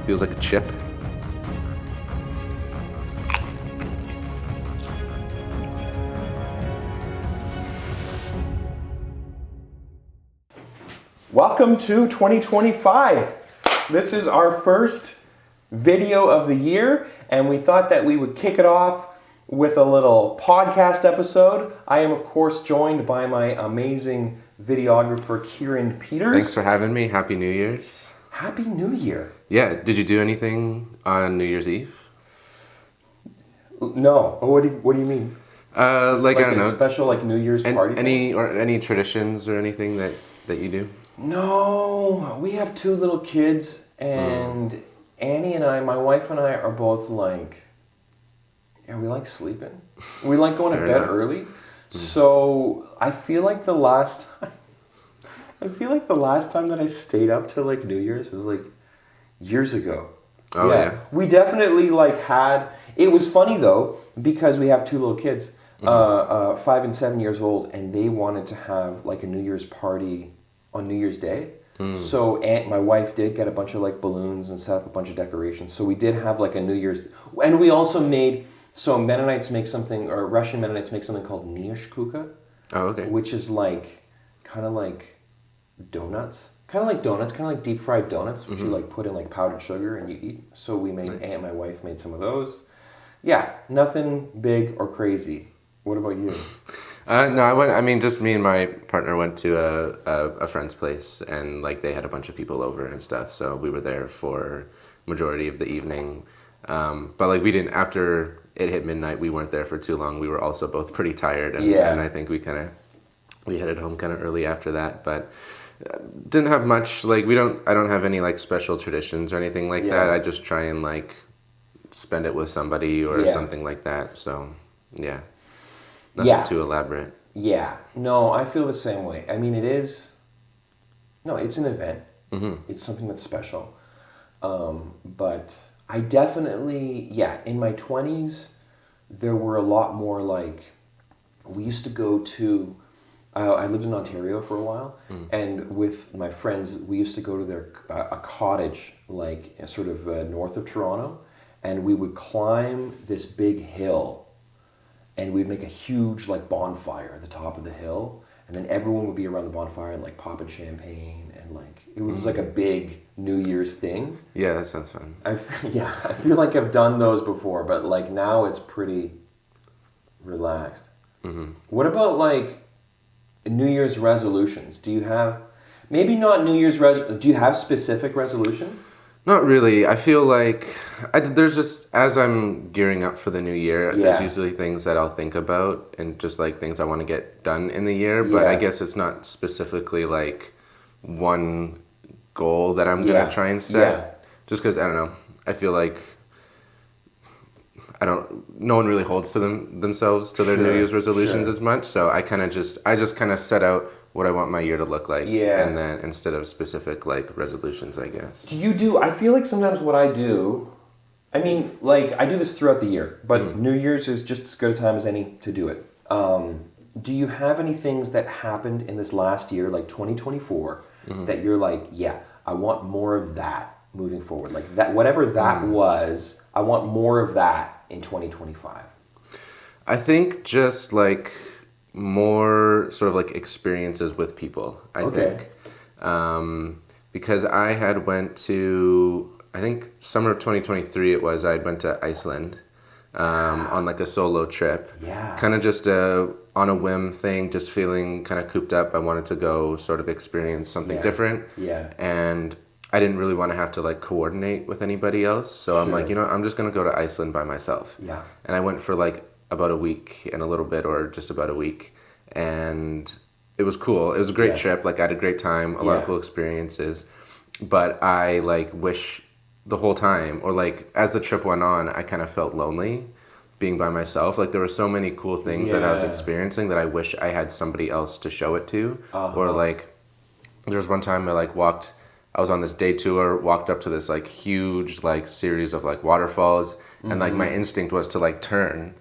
Feels like a chip. Welcome to 2025. This is our first video of the year, and we thought that we would kick it off with a little podcast episode. I am, of course, joined by my amazing videographer, Kieran Peters. Thanks for having me. Happy New Year's. Happy New Year. Yeah, did you do anything on New Year's Eve? No. What do you mean? Like I don't know. Special like New Year's party thing? Any traditions or anything that you do? No, we have two little kids, and Annie and I, my wife and I, are both like, yeah, we like sleeping. We like going to bed early. So I feel like the last time that I stayed up till like New Year's was like years ago. Oh yeah. We definitely like had. It was funny though because we have two little kids, 5 and 7 years old, and they wanted to have like a New Year's party on New Year's Day. So my wife did get a bunch of like balloons and set up a bunch of decorations. So we did have like a New Year's, and we also made, so Mennonites make something, or Russian Mennonites make something called niashkuka. Oh, okay. Which is like, kind of like donuts. Kind of like deep fried donuts, which you like put in like powdered sugar and you eat. So we made, Aunt and my wife made some of those. Yeah, nothing big or crazy. What about you? No, just me and my partner went to a friend's place, and like they had a bunch of people over and stuff, so we were there for majority of the evening. But like we didn't, after it hit midnight, we weren't there for too long. We were also both pretty tired, and I think we headed home kind of early after that, but didn't have much, like I don't have any like special traditions or anything like that. I just try and like spend it with somebody or something like that, so yeah. Nothing too elaborate. Yeah. No, I feel the same way. I mean, it's an event. It's something that's special. But I definitely, in my 20s, there were a lot more like, we used to go to, I lived in Ontario for a while, and with my friends, we used to go to a cottage, like sort of north of Toronto, and we would climb this big hill. And we'd make a huge like bonfire at the top of the hill, and then everyone would be around the bonfire and like popping champagne, and like it was like a big New Year's thing. Yeah, that sounds fun. I feel like I've done those before, but like now it's pretty relaxed. What about like New Year's resolutions? Do you have, maybe not New Year's do you have specific resolutions? Not really. I feel like there's just, as I'm gearing up for the new year, there's usually things that I'll think about and just like things I want to get done in the year. But I guess it's not specifically like one goal that I'm going to try and set. Just because, I don't know, I feel like no one really holds to themselves to their New Year's resolutions as much. So I just kind of set out what I want my year to look like. And then instead of specific like resolutions, I guess. I feel like sometimes what I do, I mean, like I do this throughout the year, but New Year's is just as good a time as any to do it. Do you have any things that happened in this last year, like 2024, that you're like, I want more of that moving forward? Like that, whatever that was, I want more of that in 2025. I think just like more sort of like experiences with people, I think. Because I had went to, I think summer of 2023 I went to Iceland on like a solo trip. Kind of just on a whim thing, just feeling kind of cooped up. I wanted to go sort of experience something different. And I didn't really want to have to like coordinate with anybody else. So I'm like, I'm just going to go to Iceland by myself. And I went for like about a week and a little bit, or just about a week. And it was cool. It was a great trip. Like I had a great time, a lot of cool experiences. But I like wish the whole time, or like as the trip went on, I kind of felt lonely being by myself. Like there were so many cool things that I was experiencing that I wish I had somebody else to show it to. Or like there was one time I was on this day tour, walked up to this like huge like series of like waterfalls, and like my instinct was to like turn,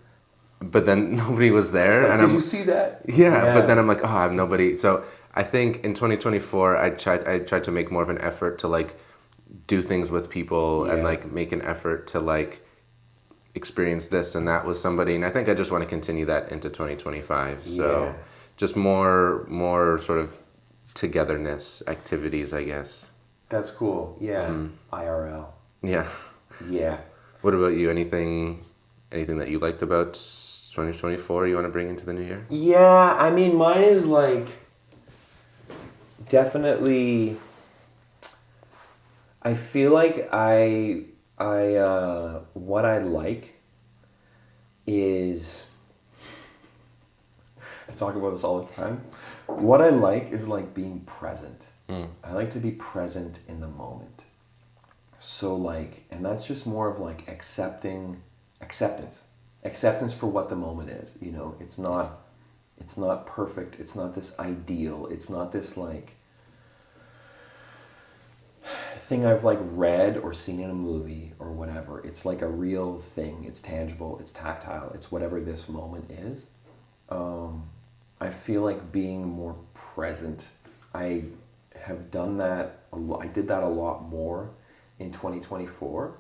but then nobody was there. And did you see that? Yeah, but then I'm like, I have nobody. So I think in 2024, I tried to make more of an effort to like do things with people and Yeah. like make an effort to like experience this and that with somebody. And I think I just want to continue that into 2025. So Yeah. just more sort of togetherness activities, I guess. That's cool. Yeah. IRL. Yeah. Yeah. What about you? Anything that you liked about 2024 you want to bring into the new year? Yeah, I mean, mine is like definitely. I feel like what I like is. I talk about this all the time. What I like is like being present. I like to be present in the moment. So like, and that's just more of like acceptance for what the moment is. You know, it's not perfect. It's not this ideal. It's not this like thing I've like read or seen in a movie or whatever. It's like a real thing. It's tangible. It's tactile. It's whatever this moment is. I feel like being more present. I have done that a lot. I did that a lot more in 2024,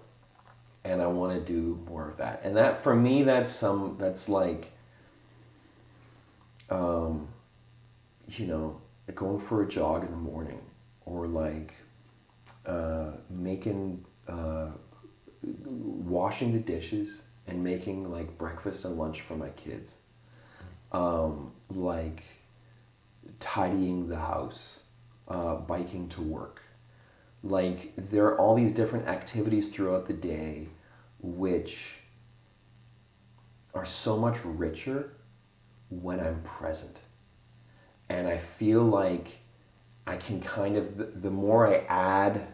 and I want to do more of that. And that for me, that's like, you know, like going for a jog in the morning, or like making washing the dishes and making like breakfast and lunch for my kids. Like tidying the house, biking to work. Like there are all these different activities throughout the day which are so much richer when I'm present. And I feel like I can kind of, the more I add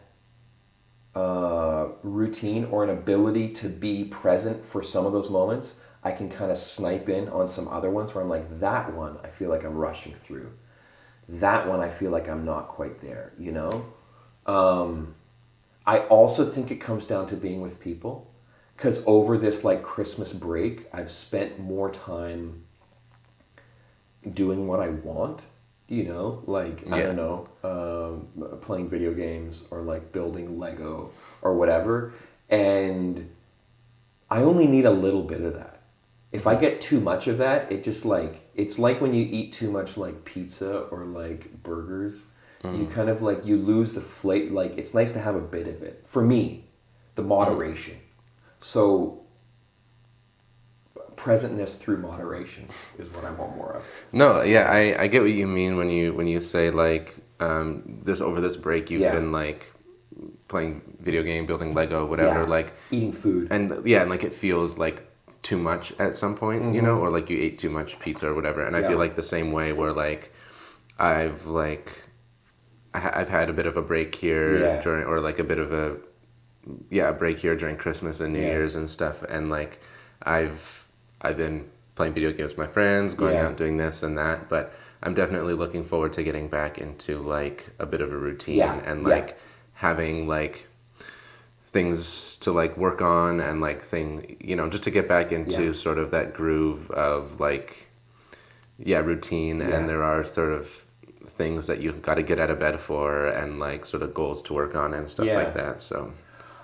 routine or an ability to be present for some of those moments, I can kind of snipe in on some other ones where I'm like, that one I feel like I'm rushing through. That one I feel like I'm not quite there, you know? I also think it comes down to being with people, because over this like Christmas break, I've spent more time doing what I want, you know, like, I don't know, playing video games or like building Lego or whatever. And I only need a little bit of that. If I get too much of that, it just like, it's like when you eat too much like pizza or like burgers, you kind of like, you lose the flavor. Like, it's nice to have a bit of it. For me, the moderation. So presentness through moderation is what I want more of. No, yeah, I get what you mean when you say like this over this break you've been like playing video game, building Lego, whatever, like eating food. And like it feels like too much at some point, you know, or like you ate too much pizza or whatever. And I feel like the same way where like I've had a bit of a break here during, or like a bit of a break here during Christmas and New Year's and stuff, and like I've been playing video games with my friends, going out and doing this and that, but I'm definitely looking forward to getting back into like a bit of a routine and like having like things to like work on and like you know, just to get back into sort of that groove of like routine. And there are sort of things that you got to get out of bed for and like sort of goals to work on and stuff like that. So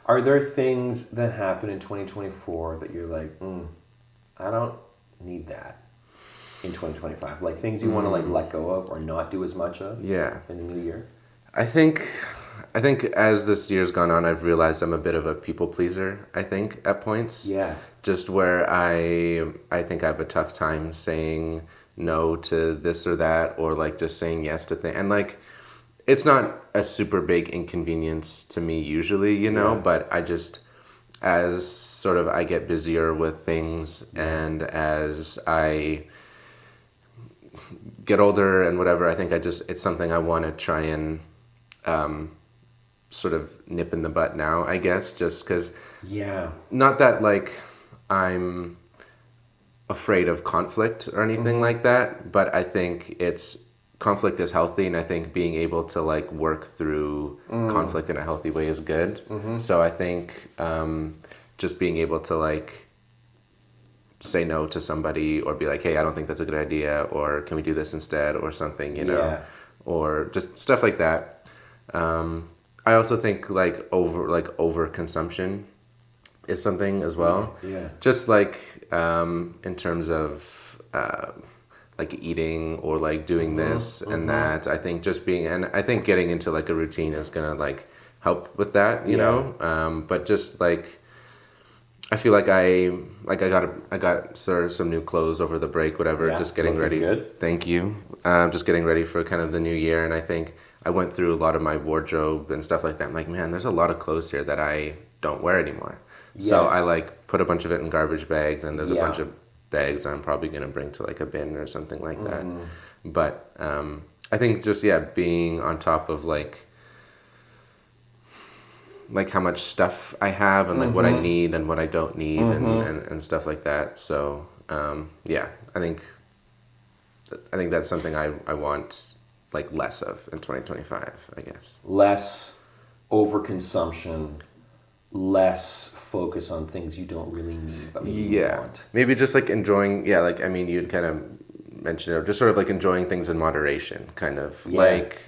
are there things that happen in 2024 that you're like, I don't need that in 2025? Like things you want to like let go of or not do as much of in the new year? I think as this year's gone on, I've realized I'm a bit of a people pleaser, I think, at points. Yeah. Just where I think I have a tough time saying no to this or that, or like just saying yes to things. And like, it's not a super big inconvenience to me usually, you know, but I just, as sort of I get busier with things and as I get older and whatever, I think it's something I want to try and sort of nip in the butt now, I guess, just because not that like I'm afraid of conflict or anything like that, but I think conflict is healthy, and I think being able to like work through conflict in a healthy way is good. So I think just being able to like say no to somebody or be like, hey, I don't think that's a good idea, or can we do this instead, or something, you know, or just stuff like that. I also think like overconsumption is something as well. Yeah. Just like in terms of like eating or like doing this and that. I think just being, and I think getting into like a routine is gonna like help with that, you know. But just like I feel like I got sort of some new clothes over the break, whatever. Yeah, Just getting ready. good. Thank you. Just getting ready for kind of the new year, and I think I went through a lot of my wardrobe and stuff like that. I'm like, man, there's a lot of clothes here that I don't wear anymore. So Yes. I like put a bunch of it in garbage bags, and there's a Yeah. bunch of bags that I'm probably gonna bring to like a bin or something like that. But I think just being on top of like how much stuff I have and like what I need and what I don't need and stuff like that. So I think that's something I want like less of in 2025, I guess. Less overconsumption, less focus on things you don't really need but maybe you want. Maybe just like enjoying, like I mean you'd kind of mentioned it, just sort of like enjoying things in moderation, kind of like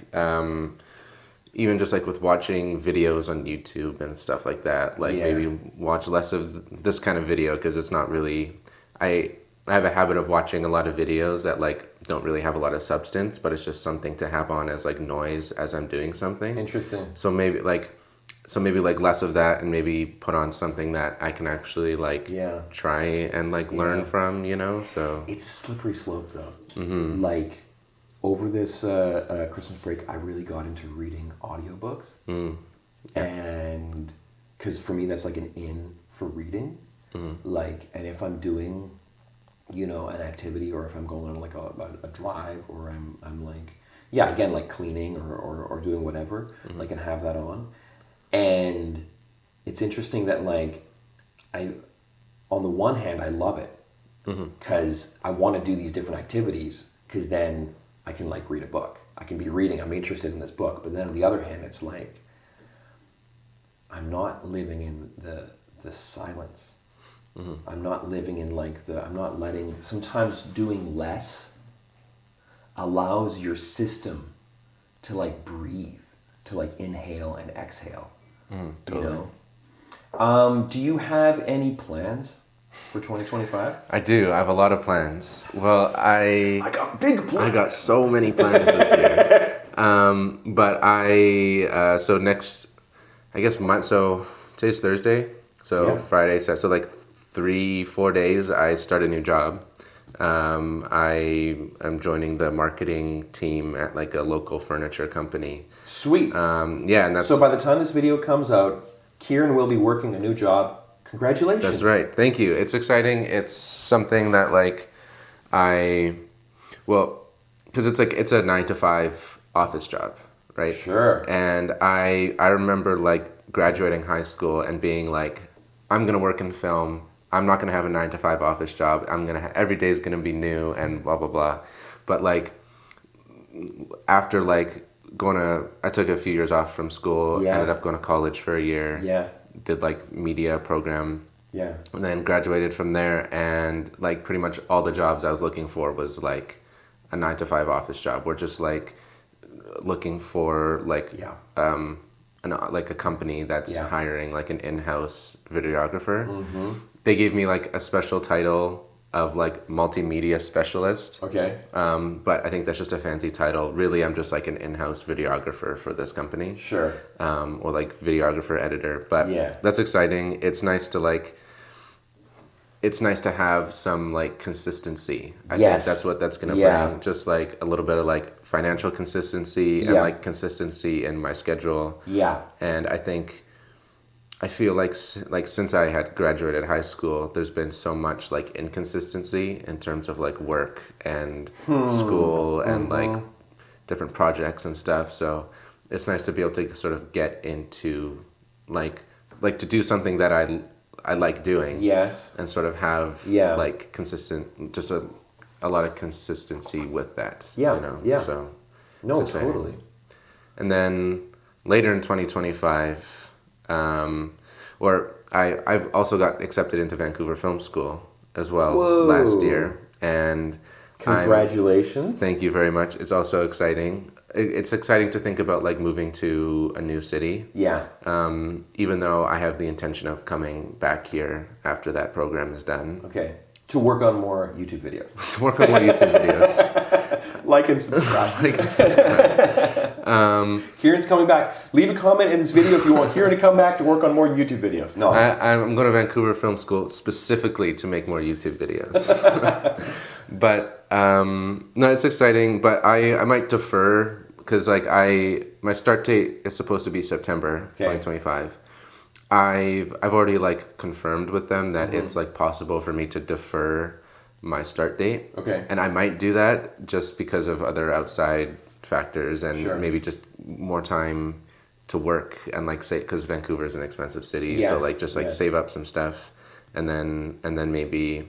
even just like with watching videos on YouTube and stuff like that, like maybe watch less of this kind of video because it's not really, I have a habit of watching a lot of videos that like don't really have a lot of substance, but it's just something to have on as like noise as I'm doing something. Interesting. So maybe like less of that and maybe put on something that I can actually like try and like learn from, you know? So it's a slippery slope though. Like over this Christmas break, I really got into reading audiobooks. And because for me, that's like an in for reading. Like, and if I'm doing, you know, an activity or if I'm going on like a drive or I'm like, again, like cleaning or doing whatever, like and have that on. And it's interesting that like on the one hand, I love it because I want to do these different activities because then I can like read a book. I can be reading. I'm interested in this book. But then on the other hand, it's like I'm not living in the silence. I'm not living in like I'm not letting, sometimes doing less allows your system to like breathe, to like inhale and exhale. Totally. You know? Do you have any plans for 2025? I do. I have a lot of plans. Well, I got big plans. I got so many plans this year. But so next, I guess so today's Thursday. So Friday, so like 3-4 days, I start a new job. I am joining the marketing team at like a local furniture company. Sweet. And that's so by the time this video comes out, Kieran will be working a new job. Congratulations. That's right. Thank you. It's exciting. It's something that like because it's a 9-to-5 office job, right? Sure. And I remember like graduating high school and being like, I'm gonna work in film. I'm not gonna have a 9-to-5 office job. Every day is gonna be new and blah blah blah. But like after like I took a few years off from school. Ended up going to college for a year. Did like media program. And then graduated from there, and like pretty much all the jobs I was looking for was like a 9-to-5 office job. We're just like looking for like like a company that's hiring like an in-house videographer. They gave me like a special title of like multimedia specialist. Okay. But I think that's just a fancy title. Really, I'm just like an in-house videographer for this company. Sure. Or like videographer editor. But that's exciting. It's nice to have some like consistency. I think that's what that's gonna bring. Just like a little bit of like financial consistency and like consistency in my schedule. And I feel like since I had graduated high school, there's been so much like inconsistency in terms of like work and school and like different projects and stuff. So it's nice to be able to sort of get into like to do something that I like doing. And sort of have like consistent, just a lot of consistency with that. You know? So no, totally. And then later in 2025. I've also got accepted into Vancouver Film School as well last year, and congratulations. Thank you very much. It's also exciting. it's exciting to think about like moving to a new city. Yeah. Even though I have the intention of coming back here after that program is done. Okay. To work on more YouTube videos. To work on more YouTube videos. Like and subscribe. Like and subscribe. Kieran's coming back. Leave a comment in this video if you want Kieran to come back to work on more YouTube videos. No. I'm going to Vancouver Film School specifically to make more YouTube videos. But no, it's exciting. But I might defer because like my start date is supposed to be September 2025. I've already like confirmed with them that it's like possible for me to defer my start date. Okay. And I might do that just because of other outside factors and maybe just more time to work and like say because Vancouver is an expensive city, so like just like save up some stuff and then maybe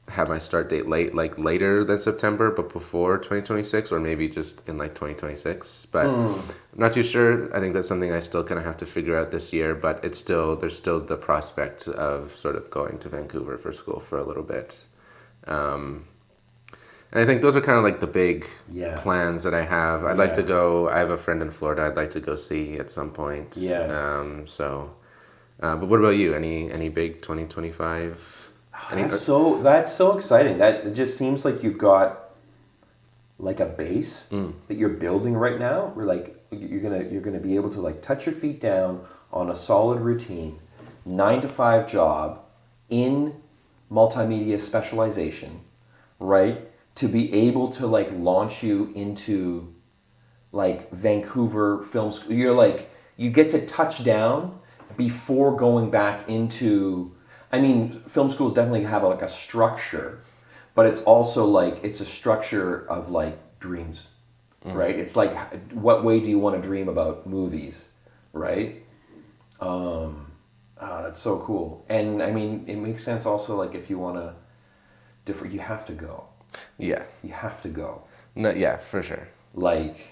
have my start date later than September but before 2026 or maybe just in like 2026, but I'm not too sure. I think that's something I still kind of have to figure out this year, but there's still the prospect of sort of going to Vancouver for school for a little bit. And I think those are kind of like the big plans that I have. I'd like to go. I have a friend in Florida I'd like to go see at some point. But what about you? Any big 2025? That's so exciting. That it just seems like you've got like a base that you're building right now. Where like you're gonna be able to like touch your feet down on a solid routine, 9-to-5 job in multimedia specialization, right? To be able to like launch you into like Vancouver Film School. You're like you get to touch down before going back into. I mean, film schools definitely have like a structure, but it's also like it's a structure of like dreams, right? It's like what way do you want to dream about movies, right? That's so cool. And I mean, it makes sense also like if you want to differ, you have to go. Yeah. You have to go. No, yeah, for sure. Like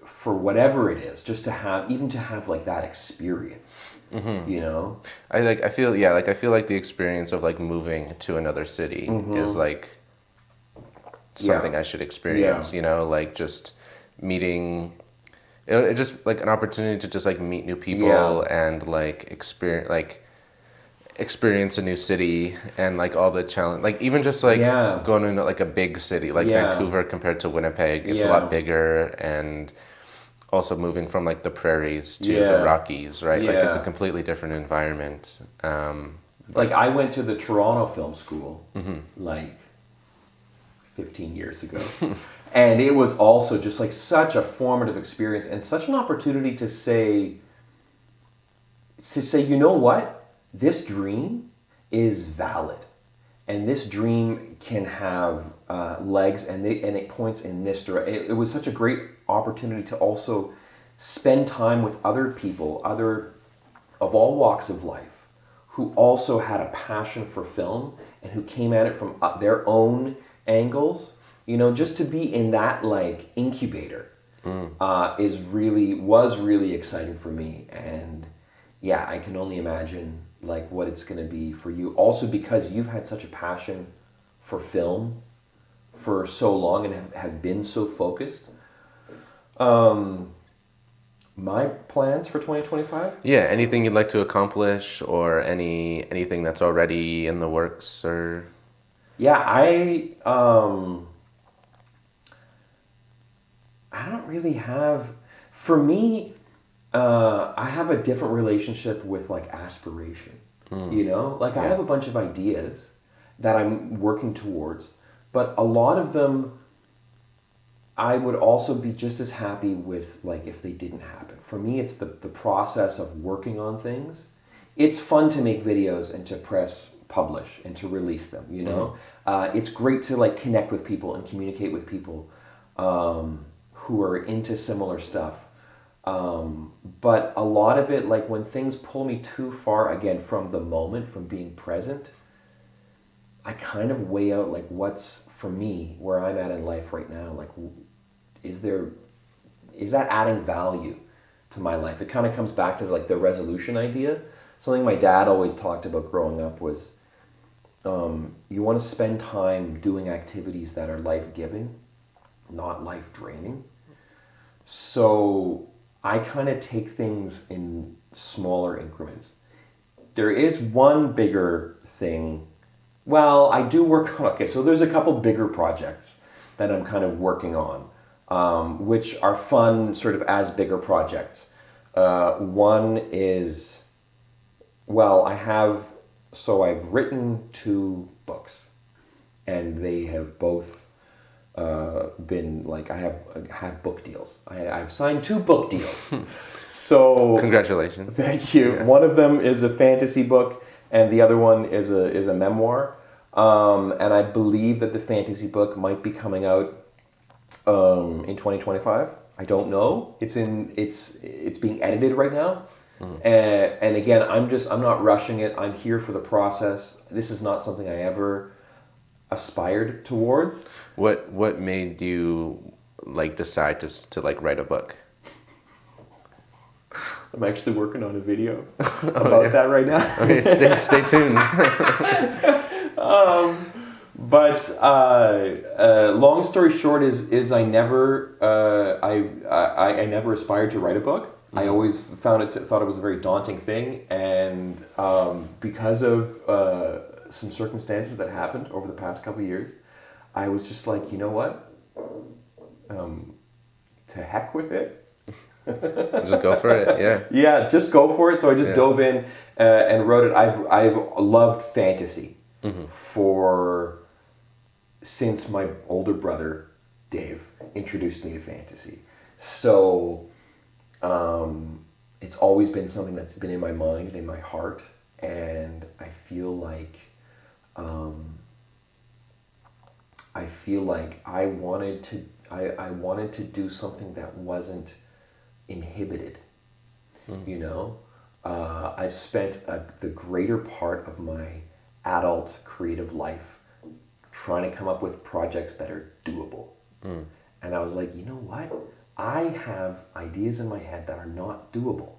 for whatever it is, just to have like that experience. You know, I feel like the experience of like moving to another city is like something I should experience. You know, like just meeting, it just like an opportunity to just like meet new people and like experience a new city and like all the challenge, like even just like going into like a big city like Vancouver compared to Winnipeg, it's a lot bigger and. Also moving from like the prairies to the Rockies, right? Like it's a completely different environment. Like I went to the Toronto Film School like 15 years ago. And it was also just like such a formative experience and such an opportunity to say, you know what? This dream is valid. And this dream can have legs and it points in this direction. It was such a great opportunity to also spend time with other people, other of all walks of life, who also had a passion for film and who came at it from their own angles. You know, just to be in that like incubator was really exciting for me. And yeah, I can only imagine like what it's going to be for you. Also because you've had such a passion for film for so long and have been so focused. My plans for 2025? Yeah, anything you'd like to accomplish or anything that's already in the works or... Yeah, I don't really have... For me, I have a different relationship with like aspiration, you know? Like I have a bunch of ideas that I'm working towards, but a lot of them I would also be just as happy with like if they didn't happen. For me, it's the process of working on things. It's fun to make videos and to press publish and to release them, you know? It's great to like connect with people and communicate with people who are into similar stuff. But a lot of it, like when things pull me too far, again, from the moment, from being present, I kind of weigh out like what's, for me, where I'm at in life right now, like is that adding value to my life? It kind of comes back to like the resolution idea. Something my dad always talked about growing up was you want to spend time doing activities that are life-giving not life draining. So I kind of take things in smaller increments. There is one bigger thing. Well, I do work on, okay, so there's a couple bigger projects that I'm kind of working on, which are fun sort of as bigger projects. One is, well, I've written 2 books, and they have both been like, I have book deals. I've signed 2 book deals. So congratulations. Thank you. Yeah. One of them is a fantasy book, and the other one is a memoir. And I believe that the fantasy book might be coming out in 2025. I don't know. It's being edited right now. And again, I'm not rushing it. I'm here for the process. This is not something I ever aspired towards. What made you like decide to like write a book? I'm actually working on a video about that right now. Okay, stay tuned. But long story short is I never I never aspired to write a book. Mm-hmm. I always thought it was a very daunting thing, and because of some circumstances that happened over the past couple of years, I was just like, you know what, to heck with it. Just go for it. Yeah, just go for it. So I just dove in and wrote it. I've loved fantasy since my older brother Dave introduced me to fantasy. So it's always been something that's been in my mind and in my heart, and I feel like I wanted to do something that wasn't inhibited. You know, I've spent the greater part of my adult creative life trying to come up with projects that are doable. And I was like, you know what? I have ideas in my head that are not doable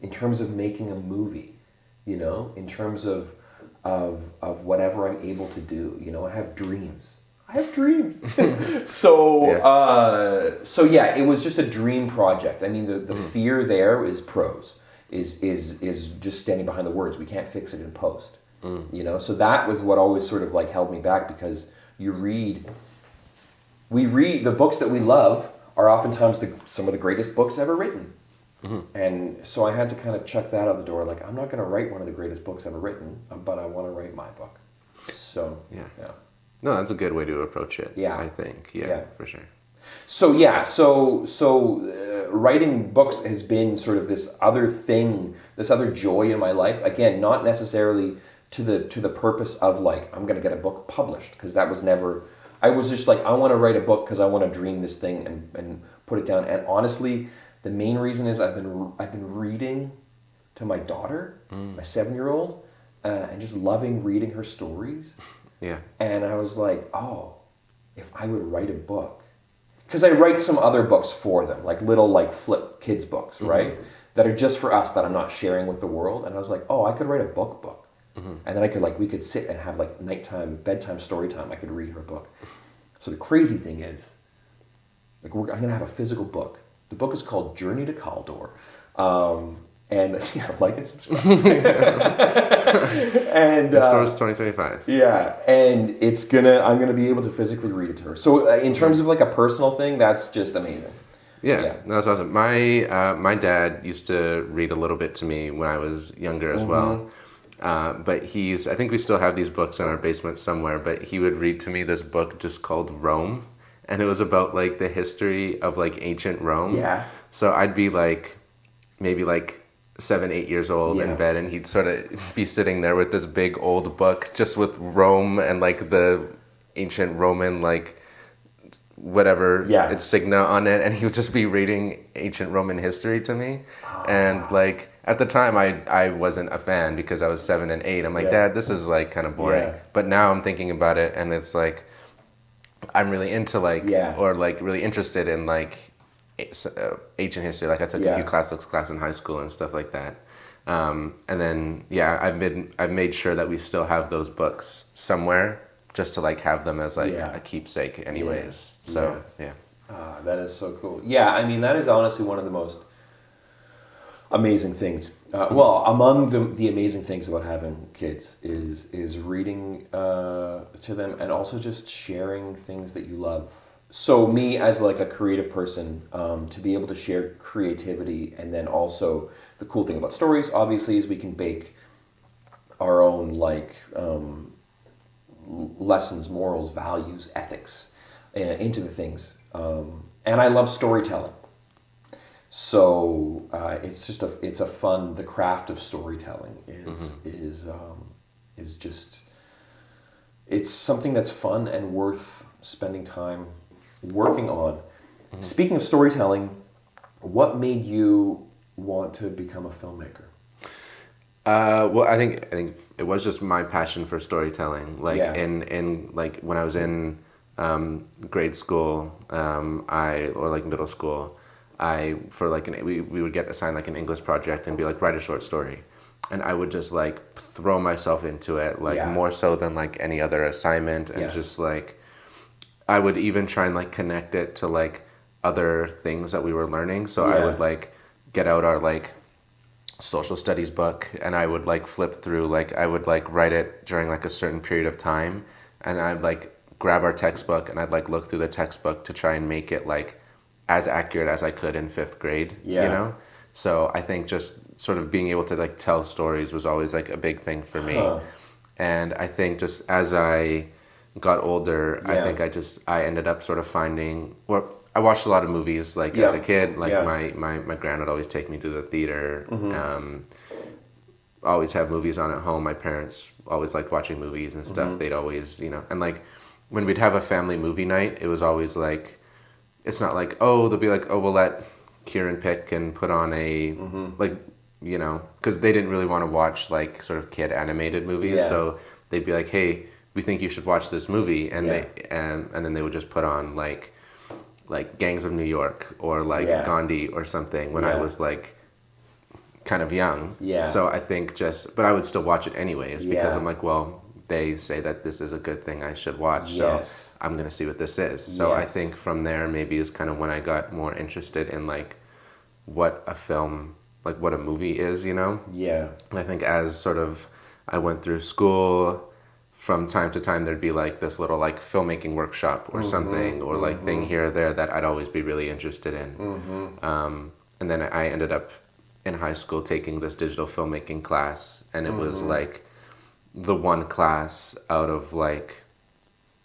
in terms of making a movie, you know, in terms of whatever I'm able to do. You know, I have dreams. So it was just a dream project. I mean, the fear there is prose, is just standing behind the words. We can't fix it in post, you know. So that was what always sort of like held me back, because we read the books that we love are oftentimes some of the greatest books ever written. And so I had to kind of chuck that out the door. Like, I'm not going to write one of the greatest books ever written, but I want to write my book. So yeah. No, that's a good way to approach it. Yeah, I think. Yeah, for sure. So writing books has been sort of this other thing, this other joy in my life. Again, not necessarily to the purpose of like, I'm going to get a book published, because that was never. I was just like, I want to write a book because I want to dream this thing and put it down. And honestly, the main reason is I've been reading to my daughter, my 7-year-old, and just loving reading her stories. Yeah. And I was like, oh, if I would write a book. Because I write some other books for them, like little like flip kids books, right? That are just for us, that I'm not sharing with the world. And I was like, oh, I could write a book. And then we could sit and have like nighttime, bedtime story time. I could read her book. So the crazy thing is, like, I'm going to have a physical book. The book is called Journey to Caldor. And like and subscribe. And it starts 2025. Yeah, and I'm gonna be able to physically read it to her. So in terms of like a personal thing, that's just amazing. Yeah, that's awesome. My dad used to read a little bit to me when I was younger as well. But I think we still have these books in our basement somewhere, but he would read to me this book just called Rome, and it was about like the history of like ancient Rome. Yeah. So I'd be like, maybe like 7, 8 years old in bed, and he'd sort of be sitting there with this big old book just with Rome and like the ancient Roman like whatever insignia on it, and he would just be reading ancient Roman history to me. And like at the time I wasn't a fan because I was 7 and 8. I'm like, Dad, this is like kind of boring. But now I'm thinking about it, and it's like I'm really into like or like really interested in like ancient history. Like I took a few classics class in high school and stuff like that. And then I've made sure that we still have those books somewhere, just to like have them as like a keepsake anyways. So That is so cool. Yeah, I mean, that is honestly one of the most amazing things. Well, among the amazing things about having kids is reading to them and also just sharing things that you love. So me as like a creative person, to be able to share creativity, and then also the cool thing about stories, obviously, is we can bake our own like lessons, morals, values, ethics into the things. And I love storytelling. So it's just it's a fun. The craft of storytelling is just, it's something that's fun and worth spending time working on. Mm-hmm. Speaking of storytelling, what made you want to become a filmmaker? Well, I think it was just my passion for storytelling. Like in like when I was in grade school, or like middle school, we would get assigned like an English project and be like, write a short story, and I would just like throw myself into it, like more so than like any other assignment, and just like I would even try and like connect it to like other things that we were learning. So I would like get out our like social studies book, and I would like flip through, like I would like write it during like a certain period of time, and I'd like grab our textbook and I'd like look through the textbook to try and make it like as accurate as I could in 5th grade, you know? So I think just sort of being able to like tell stories was always like a big thing for me. And I think just as I got older, I think I ended up sort of finding, well, I watched a lot of movies like as a kid, like my grand would always take me to the theater. Always have movies on at home. My parents always liked watching movies and stuff. They'd always, you know, and like when we'd have a family movie night, it was always like, it's not like, oh, they'll be like, oh, we'll let Kieran pick and put on a, like, you know, because they didn't really want to watch like sort of kid animated movies. So they'd be like, hey, we think you should watch this movie. And and then they would just put on like Gangs of New York or like Gandhi or something when I was like kind of young. So I think but I would still watch it anyways because I'm like, well, they say that this is a good thing I should watch. So I'm going to see what this is. So I think from there maybe is kind of when I got more interested in like what a film, like what a movie is, you know? And I think as sort of I went through school, from time to time there'd be like this little like filmmaking workshop or something, or like thing here or there that I'd always be really interested in. And then I ended up in high school taking this digital filmmaking class, and it was like the one class out of like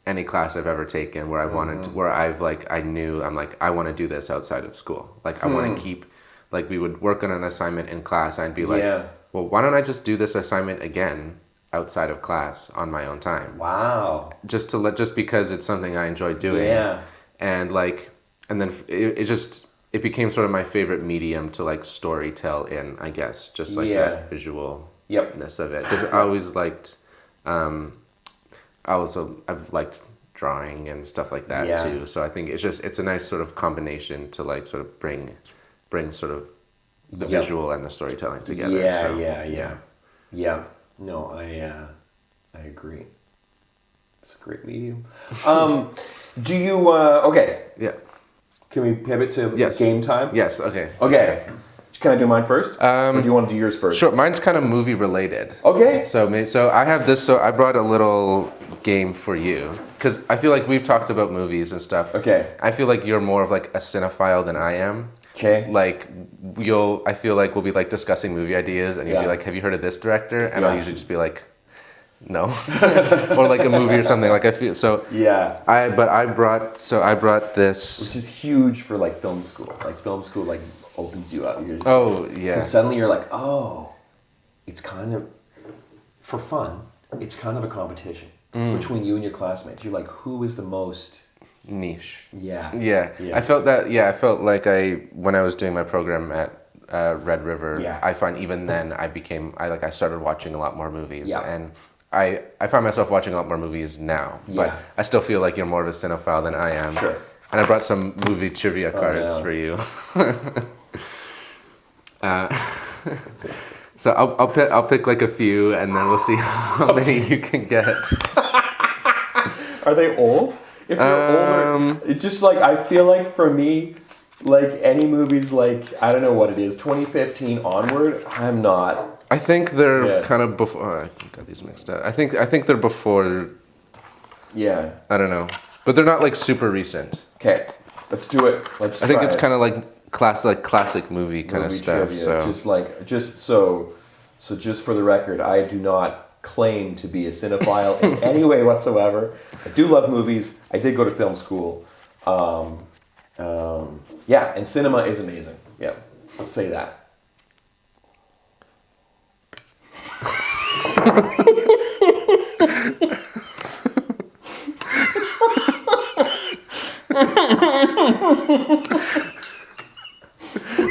any class I've ever taken where I've wanted to, where I've like, I knew I'm like, I want to do this outside of school. Like I want to keep, like we would work on an assignment in class, and I'd be like, well, why don't I just do this assignment again outside of class on my own time? Wow. Just because it's something I enjoy doing. And like, and then it became sort of my favorite medium to like story tell in, I guess, just like that visualness of it. Because I always liked, I've liked drawing and stuff like that too. So I think it's a nice sort of combination to like sort of bring sort of the visual and the storytelling together. No, I agree. It's a great medium. Do you okay? Can we pivot to game time? Yes. Okay. Okay. Can I do mine first? Or do you want to do yours first? Sure. Mine's kind of movie related. Okay. So I have this. So I brought a little game for you because I feel like we've talked about movies and stuff. Okay. I feel like you're more of like a cinephile than I am. Okay. Like I feel like we'll be like discussing movie ideas, and you'll be like, "Have you heard of this director?" And I'll usually just be like, "No," or like a movie or something. Like I feel so. I brought this, which is huge for like film school. Like film school, like opens you up. You're just, because suddenly you're like, oh, it's kind of for fun. It's kind of a competition between you and your classmates. You're like, who is the most niche? Yeah. I felt that. I felt like when I was doing my program at Red River, I find even then I started watching a lot more movies, and I find myself watching a lot more movies now. But I still feel like you're more of a cinephile than I am. Sure. And I brought some movie trivia cards for you. So I'll pick like a few, and then we'll see how many you can get. Are they old? If you're older, it's just like, I feel like for me, like any movies, like, I don't know what it is, 2015 onward, I'm not. I think they're kind of before. I got these mixed up. I think they're before. Yeah. I don't know, but they're not like super recent. Okay, let's do it. I think it's kind of like classic movie kind of stuff. Trivia. So just for the record, I do not claim to be a cinephile in any way whatsoever. I do love movies. I did go to film school. Yeah, and cinema is amazing. Yeah, let's say that.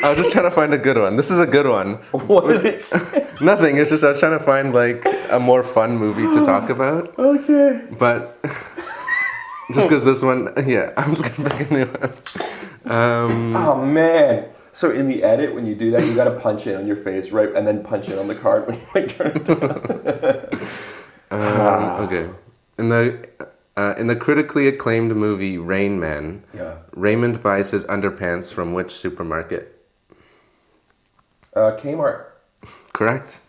I was just trying to find a good one. This is a good one. What did it say? Nothing. It's just I was trying to find like a more fun movie to talk about. Okay. But just because this one, yeah, I'm just gonna pick a new one. Oh man. So in the edit, when you do that, you gotta punch in on your face, right, and then punch in on the card when you like turn it down. Okay. In the critically acclaimed movie Rain Man, Raymond buys his underpants from which supermarket? Kmart. Correct.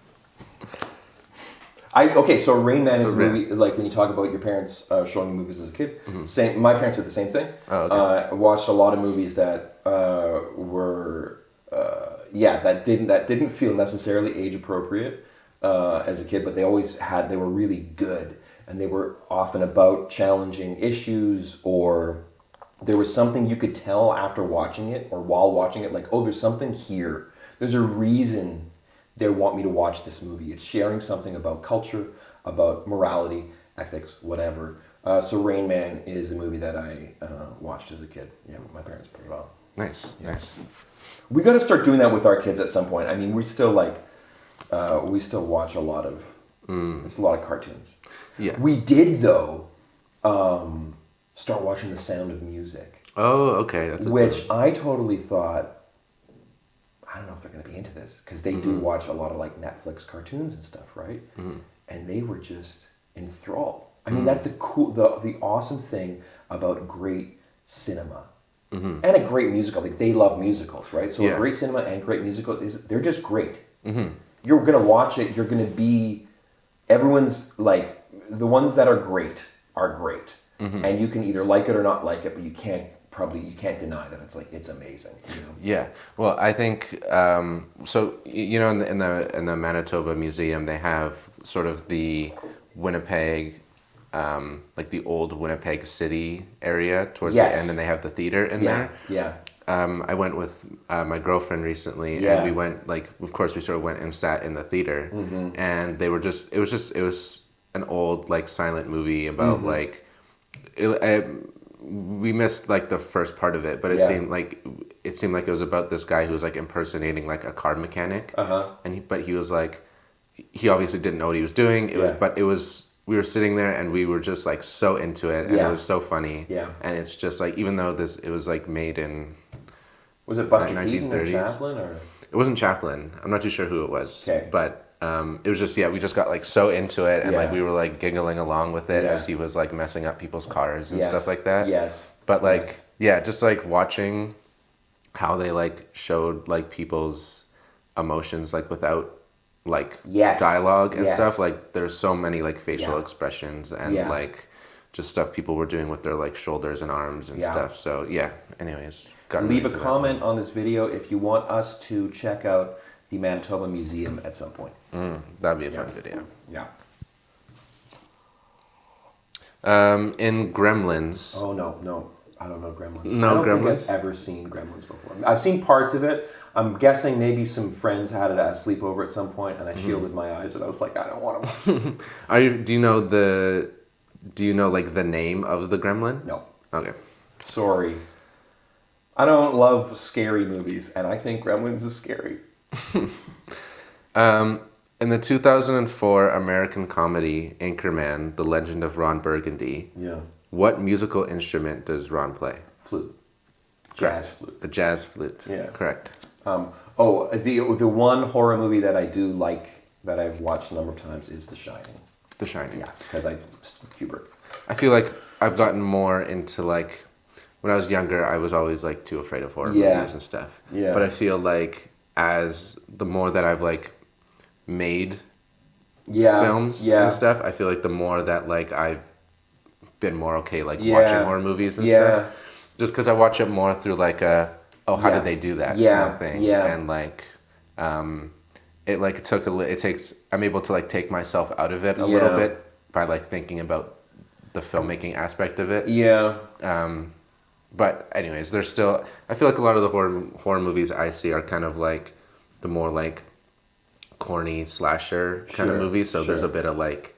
So Rain Man is a movie, like when you talk about your parents showing you movies as a kid. Same. My parents did the same thing. Oh, okay. I watched a lot of movies that were that didn't feel necessarily age appropriate as a kid, but they were really good, and they were often about challenging issues, or there was something you could tell after watching it or while watching it, like, oh, there's something here. There's a reason they want me to watch this movie. It's sharing something about culture, about morality, ethics, whatever. So Rain Man is a movie that I watched as a kid. Yeah, my parents put it on. Nice. We got to start doing that with our kids at some point. I mean, we still watch a lot of, it's a lot of cartoons. Yeah. We did, though, start watching The Sound of Music. Oh, okay. Which I totally thought, I don't know if they're going to be into this, because they do watch a lot of like Netflix cartoons and stuff, right? And they were just enthralled. I mean, that's the awesome thing about great cinema and a great musical. Like, they love musicals, right? So a great cinema and great musicals they're just great. You're going to watch it. You're going to be, everyone's like, the ones that are great are great, and you can either like it or not like it, but you can't deny that it's amazing. You know? Yeah. Well, I think so. You know, in the Manitoba Museum, they have sort of the Winnipeg, like the old Winnipeg City area towards the end, and they have the theater in there. Yeah. I went with my girlfriend recently, and we went, like, of course, we sort of went and sat in the theater, and they were it was an old, like, silent movie about like. We missed like the first part of it, but it seemed like it was about this guy who was like impersonating like a car mechanic, but he was like, he obviously didn't know what he was doing. We were sitting there and we were just like so into it, and it was so funny. Yeah, and it's just like, even though it was like made in, was it Buster Keaton or Chaplin, or it wasn't Chaplin. I'm not too sure who it was, but. It was just, we just got like so into it, and like we were like giggling along with it as he was like messing up people's cars and stuff like that. But like, just like watching how they like showed like people's emotions like without like dialogue and stuff. Like, there's so many like facial expressions and like just stuff people were doing with their like shoulders and arms and stuff. So anyways, leave a comment on this video if you want us to check out the Manitoba Museum at some point. That'd be a fun video. Yeah. In Gremlins. Oh, no. I don't know Gremlins. No, I don't Gremlins? think I've ever seen Gremlins before. I've seen parts of it. I'm guessing maybe some friends had it at a sleepover at some point, and I shielded my eyes, and I was like, I don't want to watch it. Do you know like the name of the gremlin? No. Okay. Sorry. I don't love scary movies, and I think Gremlins is scary. In the 2004 American comedy Anchorman: The Legend of Ron Burgundy, what musical instrument does Ron play? Flute. Correct. Jazz flute. The jazz flute. Yeah. Correct. The one horror movie that I do like, that I've watched a number of times, is The Shining. The Shining. Yeah, because Kubrick. I feel like I've gotten more into like when I was younger, I was always like too afraid of horror movies and stuff. Yeah. But I feel like as the more that I've like made films and stuff, I feel like the more that like I've been more okay like watching horror movies and stuff. Just because I watch it more through like how did they do that kind of thing, and like it like it takes I'm able to like take myself out of it a little bit by like thinking about the filmmaking aspect of it. But anyways, there's still I feel like a lot of the horror movies I see are kind of like the more like corny slasher kind of movies. So there's a bit of like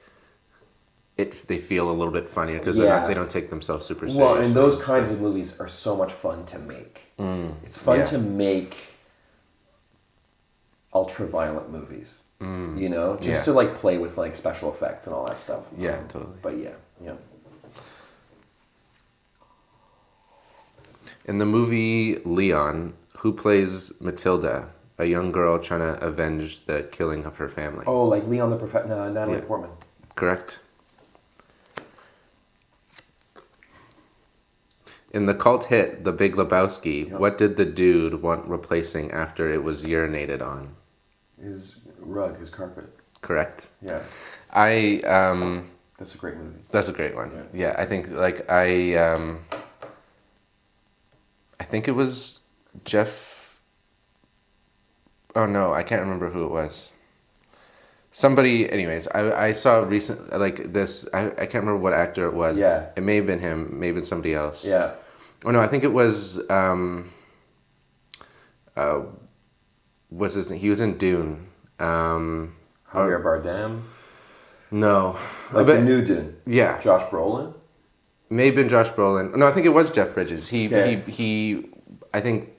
they feel a little bit funnier because they don't take themselves super seriously. Well, and those kinds of movies are so much fun to make. It's fun to make ultra-violent movies. You know, just to like play with like special effects and all that stuff. Yeah, totally. But yeah. In the movie Leon, who plays Matilda, a young girl trying to avenge the killing of her family? Oh, like Leon the Prophet, Natalie Portman. Correct. In the cult hit The Big Lebowski, what did the dude want replacing after it was urinated on? His rug, his carpet. Correct. Yeah. That's a great movie. That's a great one. Yeah, I think like I think it was Jeff. Oh no, I can't remember who it was. Somebody, anyways, I saw recent like this. I can't remember what actor it was. Yeah. It may have been him. May have been somebody else. Yeah. Oh no, I think it was. What's his name? He was in Dune. Javier Bardem. No. Like the new Dune. Yeah. Josh Brolin. May have been Josh Brolin. No, I think it was Jeff Bridges. He I think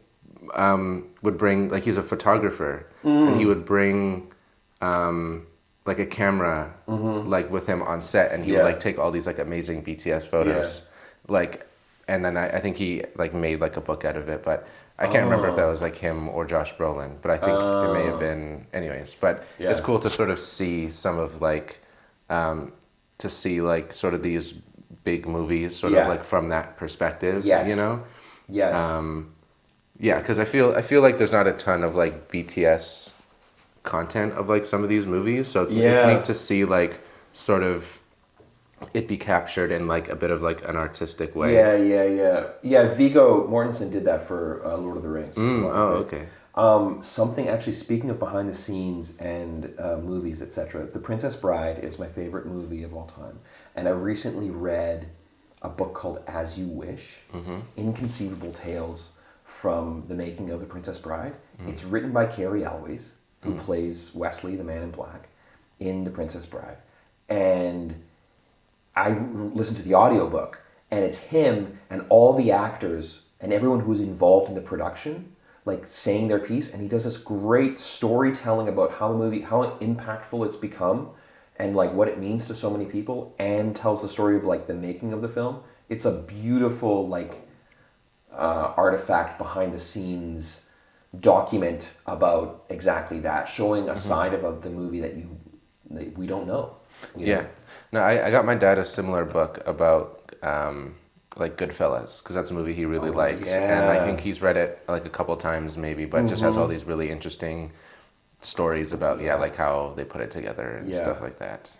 would bring like he's a photographer and he would bring like a camera like with him on set and he would like take all these like amazing BTS photos like and then I think he like made like a book out of it, but I can't remember if that was like him or Josh Brolin, but I think it may have been anyways. But it's cool to sort of see some of like to see like sort of these big movies sort of like from that perspective, you know? Yeah, because I feel like there's not a ton of like BTS content of like some of these movies, so it's neat to see like sort of it be captured in like a bit of like an artistic way. Yeah, Viggo Mortensen did that for Lord of the Rings. Okay. Something actually, speaking of behind the scenes and movies, etc. The Princess Bride is my favorite movie of all time, and I recently read a book called As You Wish, Inconceivable Tales from the Making of The Princess Bride. It's written by Cary Elwes, who plays Wesley, the Man in Black, in The Princess Bride. And I listened to the audiobook, and it's him and all the actors and everyone who's involved in the production, like saying their piece, and he does this great storytelling about how the movie, how impactful it's become, and like what it means to so many people, and tells the story of like the making of the film. It's a beautiful like artifact behind the scenes document about exactly that, showing a side of the movie that we don't know. You know? No, I got my dad a similar book about like Goodfellas, because that's a movie he really likes, and I think he's read it like a couple times maybe, but just has all these really interesting stories about like how they put it together and stuff like that.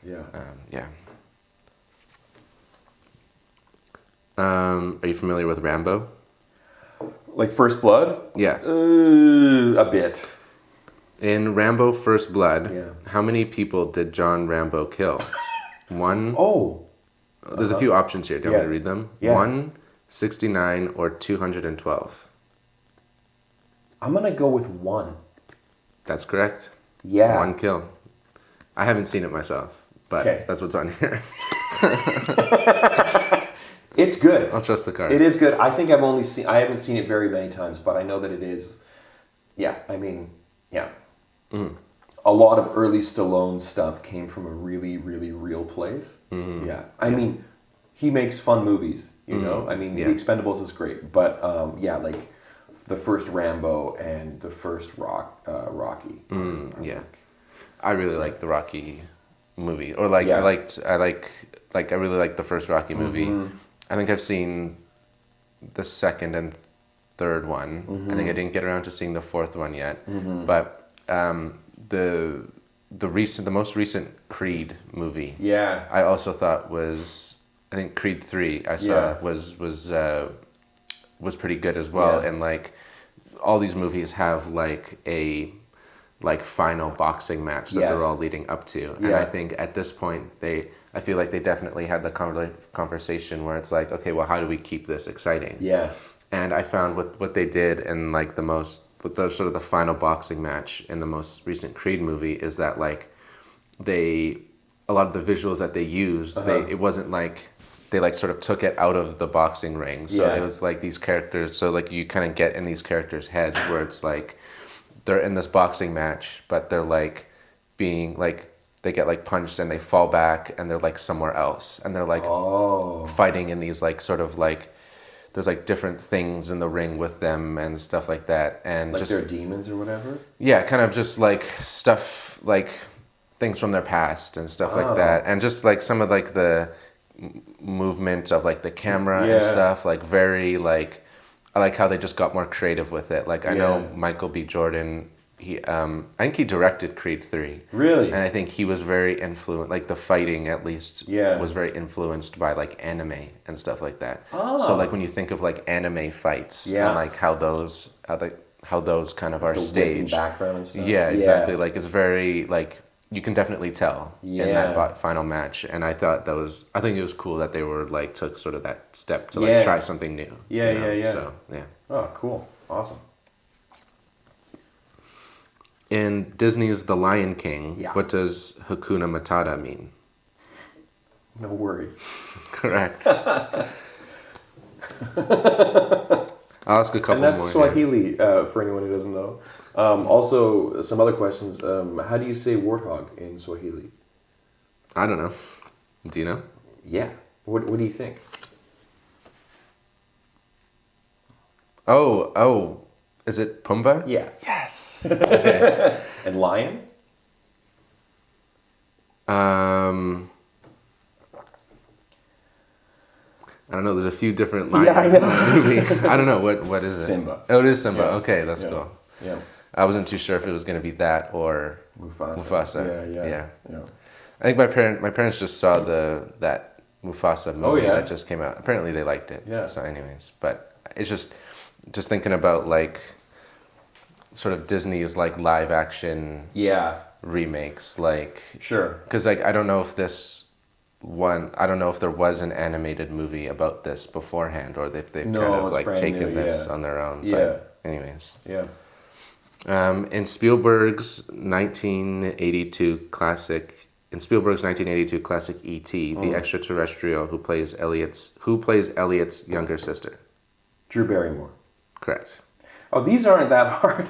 Are you familiar with Rambo? Like First Blood? Yeah. A bit. In Rambo First Blood, how many people did John Rambo kill? One? There's a few options here. Do you want me to read them? 1, 69, or 212? I'm going to go with 1. That's correct. 1 kill. I haven't seen it myself, but that's what's on here. It's good. I'll trust the card. It is good. I think I haven't seen it very many times, but I know that it is. A lot of early Stallone stuff came from a really, really real place. I mean, he makes fun movies, you know? I mean, The Expendables is great, but like the first Rambo and the first Rocky. I really like the Rocky movie, or like I really like the first Rocky movie, I think I've seen the second and third one. I think I didn't get around to seeing the fourth one yet. But the most recent Creed movie. Yeah. I also thought was, I think Creed 3 I saw was pretty good as well. Yeah. And like all these movies have like a final boxing match that they're all leading up to. And I think at this point I feel like they definitely had the conversation where it's like, okay, well, how do we keep this exciting? Yeah. And I found what they did in like with the sort of the final boxing match in the most recent Creed movie is that like a lot of the visuals that they used, it wasn't like they like sort of took it out of the boxing ring. So it was like these characters, so like you kind of get in these characters' heads where it's like they're in this boxing match, but they're like being like, they get like punched and they fall back and they're like somewhere else. And they're like fighting in these like sort of like, there's like different things in the ring with them and stuff like that. And like just they're demons or whatever? Yeah, kind of just like stuff, like things from their past and stuff like that. And just like some of like the movement of like the camera and stuff, like very like, I like how they just got more creative with it. Like I know Michael B. Jordan, I think he directed Creed 3. Really? And I think he was very influenced, like the fighting at least was very influenced by like anime and stuff like that. So like when you think of like anime fights and like how those kind of are staged. Background and stuff. Yeah, exactly. Like it's very like, you can definitely tell in that final match. And I thought I think it was cool that they were like, took sort of that step to like try something new. Yeah. So, yeah. Oh, cool. Awesome. In Disney's The Lion King, what does Hakuna Matata mean? No worries. Correct. I'll ask a couple and that's more. Swahili, for anyone who doesn't know. Also, some other questions. How do you say warthog in Swahili? I don't know. Do you know? Yeah. What do you think? Oh, is it Pumbaa? Yeah. Yes. Okay. And lion? I don't know. There's a few different lions in the movie. I don't know. What is it? Simba. Oh, it is Simba. Yeah. Okay, that's cool. Yeah. I wasn't too sure if it was going to be that or Mufasa. Yeah. I think my parents just saw that Mufasa movie that just came out. Apparently they liked it. Yeah. So anyways, but it's just thinking about like sort of Disney's like live action remakes, like Sure. because like I don't know if there was an animated movie about this beforehand or if they've kind of like taken this on their own. Yeah. But anyways. Yeah. In Spielberg's 1982 classic E.T., the extraterrestrial who plays Elliot's younger sister. Drew Barrymore. Correct. Oh, these aren't that hard.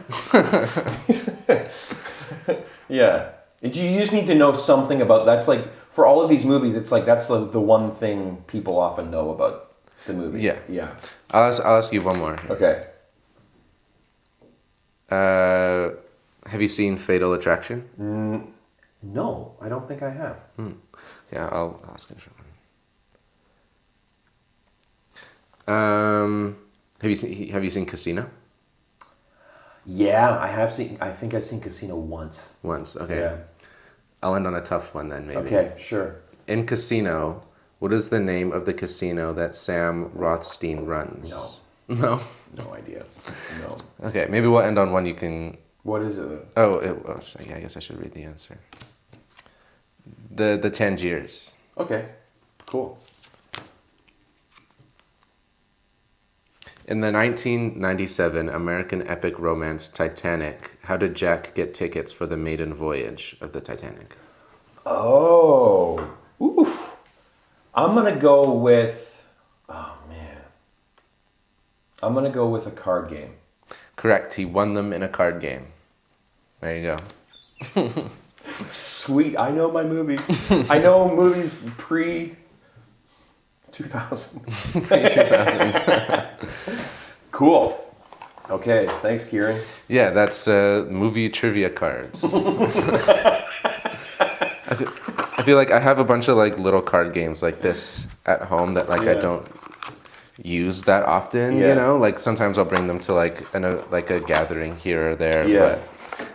Yeah. You just need to know something about, that's like, for all of these movies, it's like, that's the one thing people often know about the movie. Yeah. Yeah. I'll ask you one more. Okay. Have you seen Fatal Attraction? No, I don't think I have. Yeah, I'll ask you one. Have you seen Casino? Yeah, I think I've seen Casino once. Once, okay. Yeah. I'll end on a tough one then, maybe. Okay, sure. In Casino, what is the name of the casino that Sam Rothstein runs? No? No idea. No. Okay, maybe we'll end on one you can... What is it? Yeah, I guess I should read the answer. The Tangiers. Okay, cool. In the 1997 American epic romance Titanic, how did Jack get tickets for the maiden voyage of the Titanic? Oh, oof. I'm going to go with, I'm going to go with a card game. Correct. He won them in a card game. There you go. Sweet. I know my movies. I know movies pre-2000. Pre-2000. Cool. Okay. Thanks, Kieran. Yeah, that's movie trivia cards. I feel like I have a bunch of like little card games like this at home that like I don't use that often, Yeah. you know? Like sometimes I'll bring them to like a gathering here or there, Yeah. but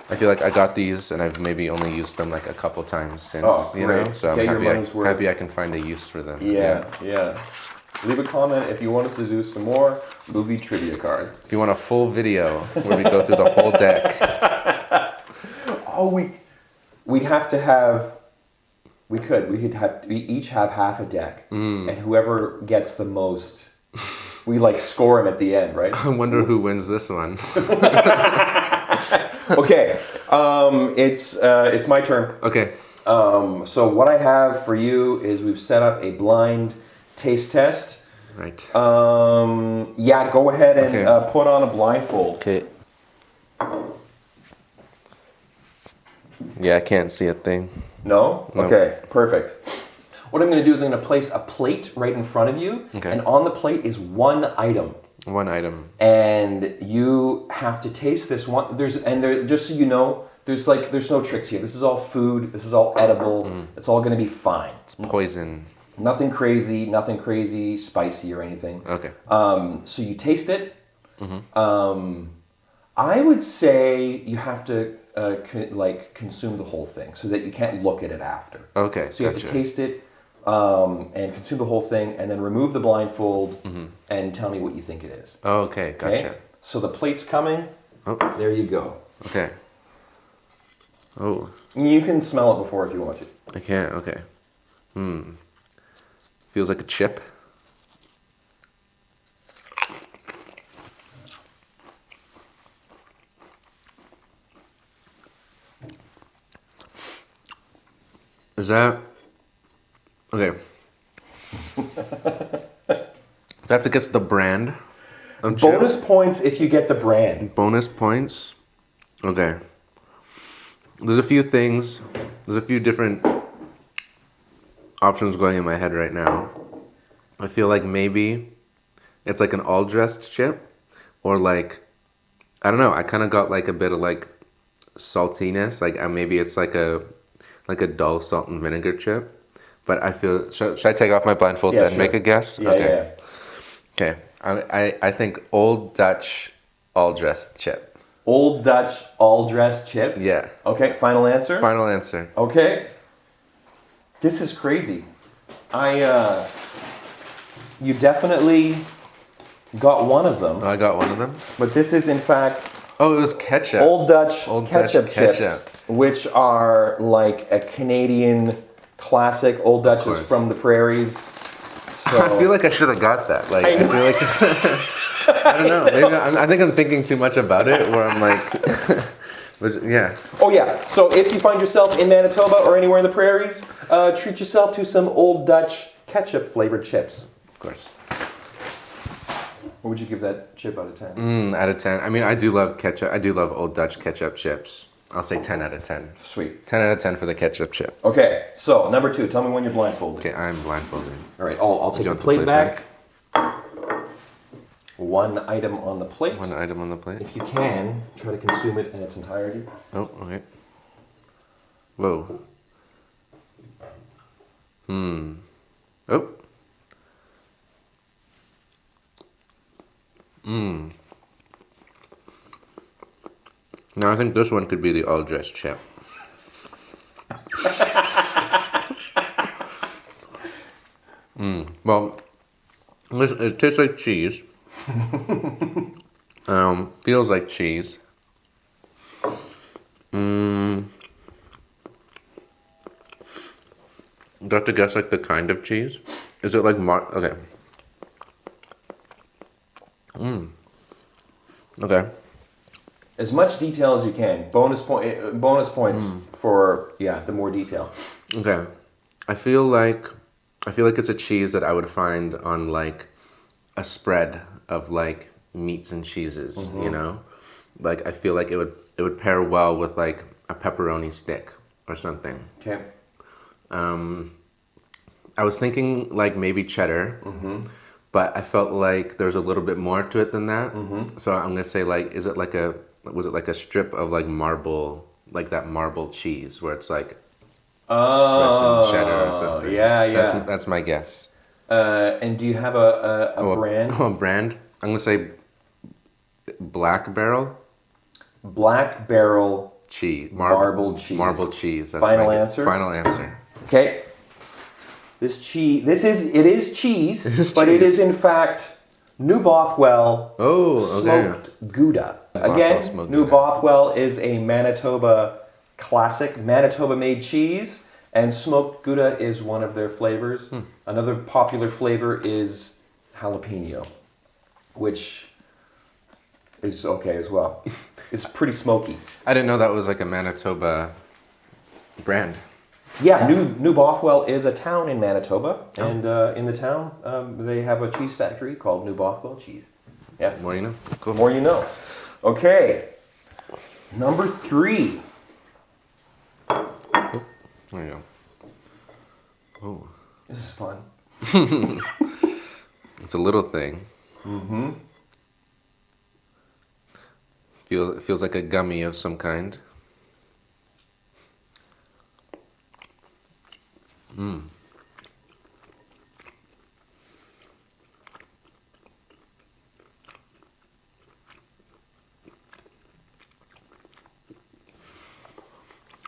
I feel like I got these and I've maybe only used them like a couple times since, Oh, you great. know? So I'm Get your happy money's worth. happy I can find a use for them. Yeah. Leave a comment if you want us to do some more movie trivia cards. If you want a full video where we go through the whole deck. Oh, we'd have to have. We each have half a deck, and whoever gets the most, we like score him at the end, right? I wonder who wins this one. Okay, it's my turn. Okay. So what I have for you is we've set up a blind taste test. Right. Yeah, go ahead and Okay. put on a blindfold. Okay. Yeah, I can't see a thing. No? No. Okay, perfect. What I'm going to do is I'm going to place a plate right in front of you, Okay. and on the plate is one item. One item. And you have to taste this one. Just so you know, there's no tricks here. This is all food. This is all edible. It's all going to be fine. It's poison. Nothing crazy, spicy or anything. Okay. So you taste it. I would say you have to consume the whole thing so that you can't look at it after. Okay. So you have to taste it and consume the whole thing, and then remove the blindfold and tell me what you think it is. Okay, gotcha. Okay? So the plate's coming. Oh. There you go. Okay. Oh, You can smell it before if you want to. I can't. Okay. Feels like a chip. Is that okay? Do I have to guess the brand of chip? Bonus points if you get the brand. Bonus points. Okay. There's a few things. There's a few different options going in my head right now. I feel like maybe it's like an all-dressed chip, or like I don't know. I kind of got like a bit of like saltiness. Like maybe it's like a dull salt and vinegar chip. But I feel should I take off my blindfold Yeah, then sure. make a guess? Yeah, Okay. yeah. Okay. I think Old Dutch all-dressed chip. Old Dutch all-dressed chip. Yeah. Okay, final answer? Final answer. Okay. This is crazy. You definitely got one of them, Oh, I got one of them. but this is in fact Oh, it was ketchup. Old Dutch Old Dutch ketchup chips, ketchup. which are like a Canadian classic. Old Dutch is course. from the prairies. So I feel like I should have got that. Like I feel like I don't know. Maybe I think I'm thinking too much about it. Where I'm like, but yeah. Oh yeah. So if you find yourself in Manitoba or anywhere in the prairies, treat yourself to some Old Dutch ketchup flavored chips. Of course. What would you give that chip out of 10? Out of 10. I mean, I do love ketchup. I do love Old Dutch ketchup chips. I'll say 10 out of 10. Sweet. 10 out of 10 for the ketchup chip. Okay. So number 2. Tell me when you're blindfolded. Okay, I'm blindfolded. All right. I'll take you the want the plate plate back. One item on the plate. One item on the plate. If you can, try to consume it in its entirety. Oh, okay. Whoa. Oh. Now I think this one could be the all-dressed chip. Well, it tastes like cheese. Feels like cheese. Do I have to guess like the kind of cheese? Is it like okay. Okay. As much detail as you can. Bonus points for the more detail. Okay. I feel like it's a cheese that I would find on like a spread of like meats and cheeses, you know? Like I feel like it would pair well with like a pepperoni stick or something. Okay. I was thinking like maybe cheddar, but I felt like there's a little bit more to it than that. So I'm gonna say like, was it like a strip of like marble, like that marble cheese where it's like Swiss and cheddar or something? Yeah. That's my guess. And do you have a brand? Oh, a brand. I'm gonna say Black Barrel Black Barrel cheese. marbled cheese. Marbled cheese. That's Final my answer? Final answer. Okay. It is cheese, but it cheese. is in fact New Bothwell smoked Gouda. Again, smoked New Gouda. Bothwell is a Manitoba classic, Manitoba-made cheese, and smoked Gouda is one of their flavors. Another popular flavor is jalapeno, which is okay as well. It's pretty smoky. I didn't know that was like a Manitoba brand. Yeah, New Bothwell is a town in Manitoba, and in the town they have a cheese factory called New Bothwell Cheese. Yeah, More you know. Cool. more you know. Okay, number 3. There you go. Oh, This is fun. it's a little thing. It feels like a gummy of some kind.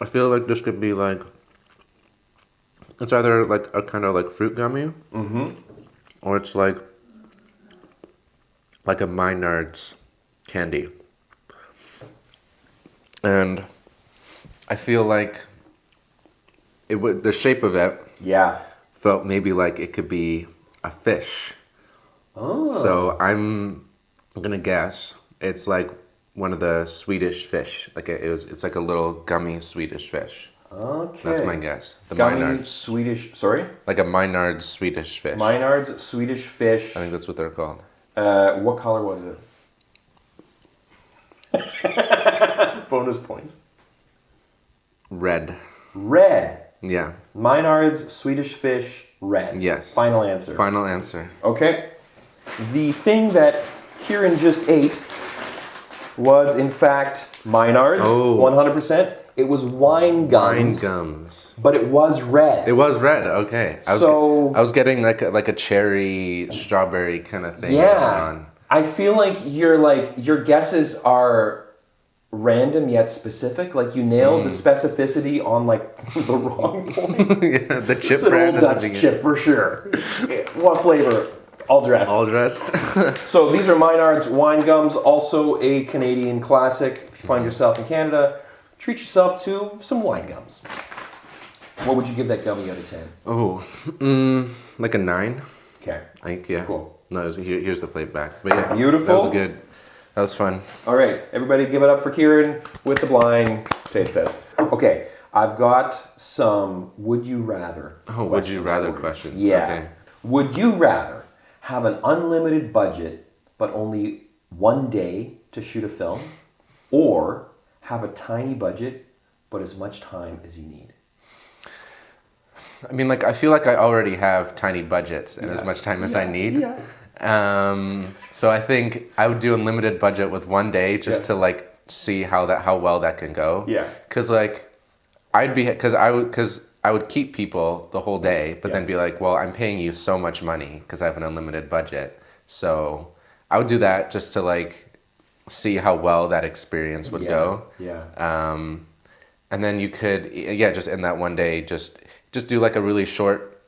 I feel like this could be like, it's either like a kind of like fruit gummy, or it's like a Maynard's candy. And I feel like it would, the shape of it Yeah. felt maybe like it could be a fish. Oh. So I'm gonna guess it's like one of the Swedish fish. Like it's like a little gummy Swedish fish. Okay. That's my guess. The Gummy Maynard's, Swedish. Sorry. like a Maynard's Swedish fish. Maynard's Swedish fish. I think that's what they're called. What color was it? Bonus points. Red. Red. Yeah. Maynard's Swedish fish. Red. Yes. Final answer. Final answer. Okay. The thing that Kieran just ate was, in fact, Maynard's. Oh. 100%. It was wine gums. Wine gums. But it was red. It was red. Okay. I was getting like a cherry strawberry kind of thing going Yeah. on. I feel like your guesses are random yet specific. Like you nailed the specificity on like the wrong point. Yeah, the chip It's an brand old at the Dutch beginning. chip for sure. What flavor? All dressed. All dressed. So these are Maynard's wine gums, also a Canadian classic. If you find yourself in Canada, treat yourself to some wine gums. What would you give that gummy out of 10? Oh, like a 9. Okay. I think, yeah. Cool. No, here's the plate back. But yeah, Beautiful. That was good. That was fun. All right, everybody give it up for Kieran with the blind taste test. Okay, I've got some would you rather Would you rather for you. questions? Yeah. Okay. Would you rather have an unlimited budget but only one day to shoot a film, or have a tiny budget but as much time as you need? I mean, like, I feel like I already have tiny budgets and as much time as I need. Yeah. So I think I would do unlimited budget with one day just to like see how well that can go. Yeah. Cause like I would keep people the whole day, but then be like, well, I'm paying you so much money because I have an unlimited budget. So I would do that just to like see how well that experience would go. Yeah. And then you could, just in that one day, just do like a really short,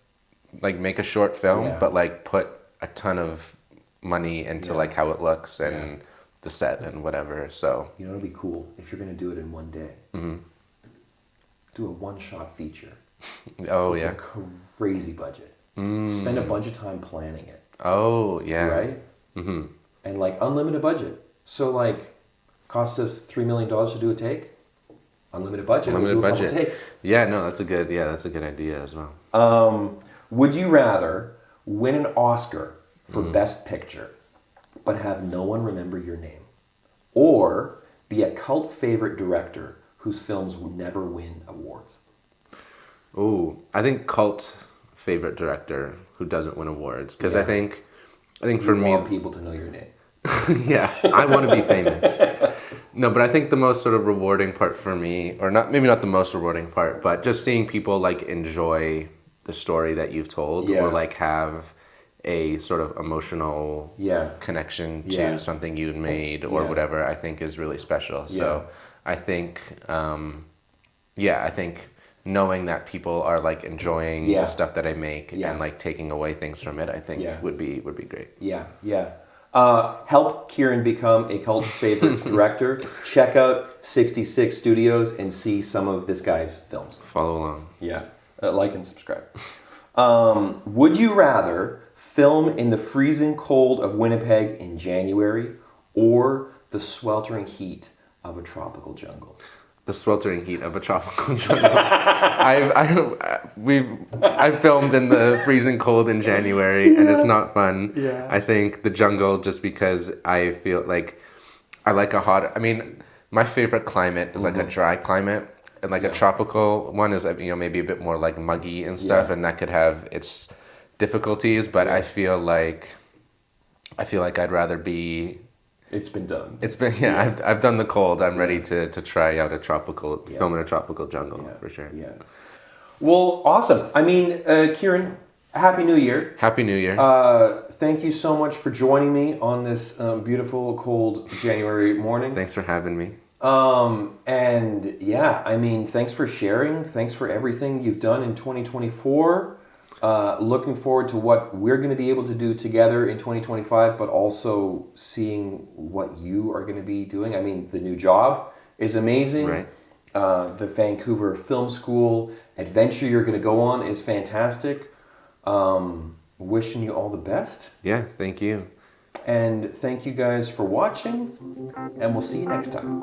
like make a short film, but like put a ton of money into like how it looks and the set and whatever. So You know, it'd be cool if you're gonna do it in one day. Do a one-shot feature. oh with yeah. a crazy budget. Spend a bunch of time planning it. Oh yeah. Right? And like unlimited budget. So like, cost us $3 million to do a take. Unlimited budget. Unlimited we'll do a budget. couple takes. Yeah, no, that's a good idea as well. Would you rather win an Oscar for Best Picture, but have no one remember your name, or be a cult favorite director whose films will never win awards? Oh, I think cult favorite director who doesn't win awards because I think for You me, want people to know your name. yeah, I want to be famous. No, but I think the most sort of rewarding part for me, or not, maybe not the most rewarding part, but just seeing people like enjoy the story that you've told, or like have a sort of emotional connection to something you made or whatever, I think is really special. So I think, I think knowing that people are like enjoying the stuff that I make and like taking away things from it, I think would be great. Help Kieran become a cult favorite director. Check out 66 Studios and see some of this guy's films. Follow along. Like and subscribe. Would you rather film in the freezing cold of Winnipeg in January or the sweltering heat of a tropical jungle? The sweltering heat of a tropical jungle. I've filmed in the freezing cold in January, and it's not fun. I think the jungle, just because I feel like I like a hot. I mean, my favorite climate is like a dry climate, and like a tropical one is maybe a bit more like muggy and stuff, and that could have its difficulties. But I feel like I'd rather be. It's been done. It's been I've done the cold. I'm ready to try out a tropical film in a tropical jungle for sure. Well, awesome. I mean, Kieran, Happy New Year. Happy New Year. Thank you so much for joining me on this beautiful cold January morning. Thanks for having me. And I mean, thanks for sharing. Thanks for everything you've done in 2024. Looking forward to what we're going to be able to do together in 2025, but also seeing what you are going to be doing. I mean, the new job is amazing. Right. The Vancouver Film School adventure you're going to go on is fantastic. Wishing you all the best. Yeah, thank you. And thank you guys for watching, and we'll see you next time.